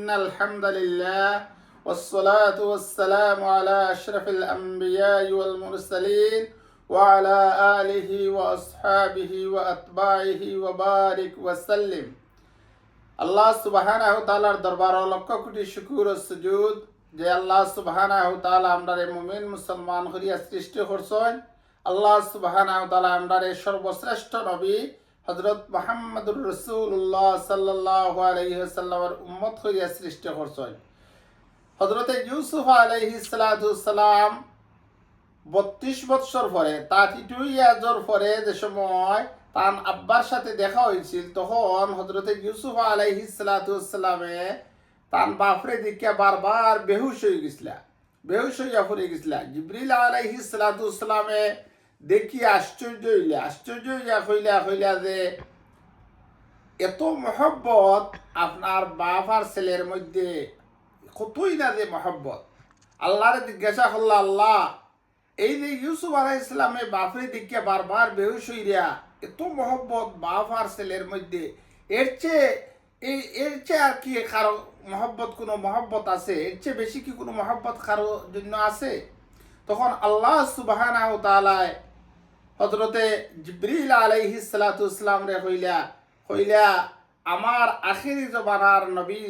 إن الحمد لله والصلاة والسلام على أشرف الأنبياء والمرسلين وعلى آله وأصحابه وأتباعه وبارك وسلم আল্লাহ সুবহানাহু তাআলার দরবার লক্ষ কোটি শুকর ও সুজুদ যে আল্লাহ সুবহানাহু তাআলা আমরারে মুমিন মুসলমান করিয়া সৃষ্টি করছেন। আল্লাহ সুবহানাহু তাআলা আমরারে সর্বশ্রেষ্ঠ নবী হযরত মুহাম্মদুর রাসূলুল্লাহ সাল্লাল্লাহু আলাইহি ওয়াসাল্লামের উম্মত করিয়া সৃষ্টি করছেন। হযরত ইউসুফ আলাইহিস সালাতু সালাম 32 বছর পরে 32 ইয়ার পরে যে সময় তার আব্বার সাথে দেখা হয়েছিল, তখন হযরত ইউসুফ আলাইহিস সালাতু সালামে তার বাপরে দিকে বারবার বেহুশ হয়ে হইয়া পড়ে গেছিলা। জিবরিল আলাইহিস সালাতু সালামে দেখি আশ্চর্য হইয়া কইলা যে এত মহব্বত আপনার বাপ আর ছেলের মধ্যে, কতই না যে মহব্বত। আল্লাহরে জিজ্ঞাসা করলা, আল্লাহ এই যে ইউসুফ আলাইহিস সালামে বাপরে দিকে বারবার বেহুশ হইয়া এত মহব্বত বাপ আর ছেলের মধ্যে, এর চেয়ে আর কি কারো মহব্বত কোনো মহব্বত আছে? এর চেয়ে বেশি কি কোনো মহব্বত কারো জন্য আছে? তখন আল্লাহ সুবহানাহু তাআলা হযরতে জিবরিল আলাইহিস সালাতু সালাম রে কইলা আমার আখিরি জমানার নবী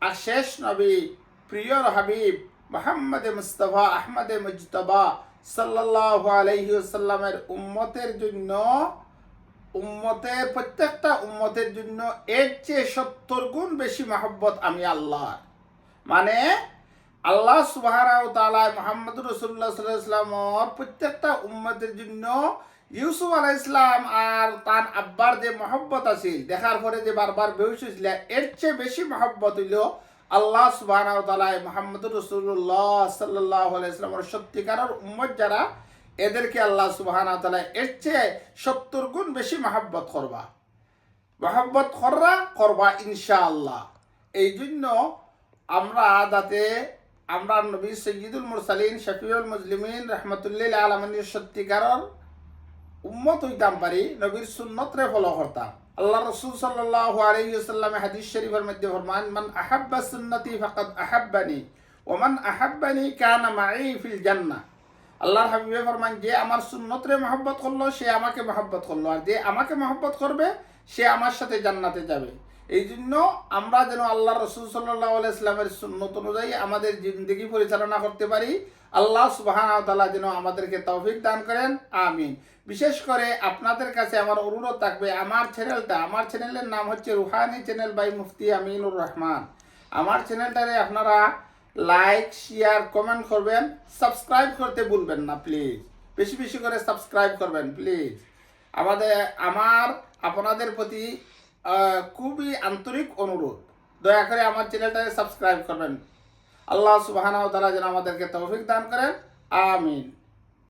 আর শেষ নবী প্রিয় হাবিব মুহাম্মদ মুস্তাফা আহমদ মুজতবা সাল্লাল্লাহু আলাইহি ওয়াসাল্লামের প্রত্যেকটা উম্মতের জন্য এর চেয়ে 70 গুণ বেশি মহব্বত আমি আল্লাহর। মানে আল্লাহ সুবহানাহু তাআলা মুহাম্মদুর রাসূলুল্লাহ সাল্লাল্লাহু আলাইহি ওয়াসাল্লামের প্রত্যেকটা উম্মতের জন্য ইউসুফ আলাইহিস সালাম আর তার আব্বার যে মহব্বত আছে, দেখার পরে যে বারবার বেহুশ হইছিল, এর চেয়ে বেশি মহব্বত হইল আল্লাহ সুবহানাহু তাআলা মুহাম্মদুর রাসূলুল্লাহ সাল্লাল্লাহু আলাইহি ওয়াসাল্লামের সত্যিকারের উম্মত যারা, এদেরকে আল্লাহ সুবহানাহু তাআলা এর চেয়ে 70 গুণ বেশি মহব্বত করবা ইনশাআল্লাহ। এই জন্য আমরা নবী সাইয়্যিদুল মুরসালিন শফিউল মুজলিমিন রাহমাতুল্লিল আলামিনের সত্যিকারের উম্মত হইতাম পারি, নবীর সুন্নতরে ফলো করতাম। আল্লাহ রাসূল সাল্লাল্লাহু আলাইহি ওয়াসাল্লাম হাদিস শরীফের মধ্যে ফরমান, মান আহাব্বা সুন্নতি ফাকাদ আহাব্বানি ওয়া মান আহাব্বানি কানা মাই ফিল জান্নাহ। আল্লাহর হাবিবে ফরমান, যে আমার সুন্নতরে মহব্বত করলো সে আমাকে মহব্বত করলো, আর যে আমাকে মহব্বত করবে সে আমার সাথে জান্নাতে যাবে। এই জন্য আমরা যেন আল্লাহ রাসূল সাল্লাল্লাহু আলাইহি ওয়াসাল্লামের সুন্নত অনুযায়ী আমাদের জিন্দেগি পরিচালনা করতে পারি। আল্লাহ সুবহানাহু ওয়া তাআলা যেন আমাদেরকে তৌফিক দান করেন, আমিন। বিশেষ করে আপনাদের কাছে আমার অনুরোধ থাকবে, আমার চ্যানেলের নাম হচ্ছে রুহানি চ্যানেল বাই মুফতি আমিনুর রহমান। আমার চ্যানেলটারে আপনারা লাইক, শেয়ার, কমেন্ট করবেন, সাবস্ক্রাইব করতে ভুলবেন না প্লিজ। বেশি বেশি করে সাবস্ক্রাইব করবেন প্লিজ। আপনাদের প্রতি খুবই আন্তরিক অনুরোধ, দয়া করে আমার চ্যানেলটাকে সাবস্ক্রাইব করবেন। আল্লাহ সুবহানাহু ওয়া তাআলা যেন আমাদেরকে তৌফিক দান করেন, আমিন।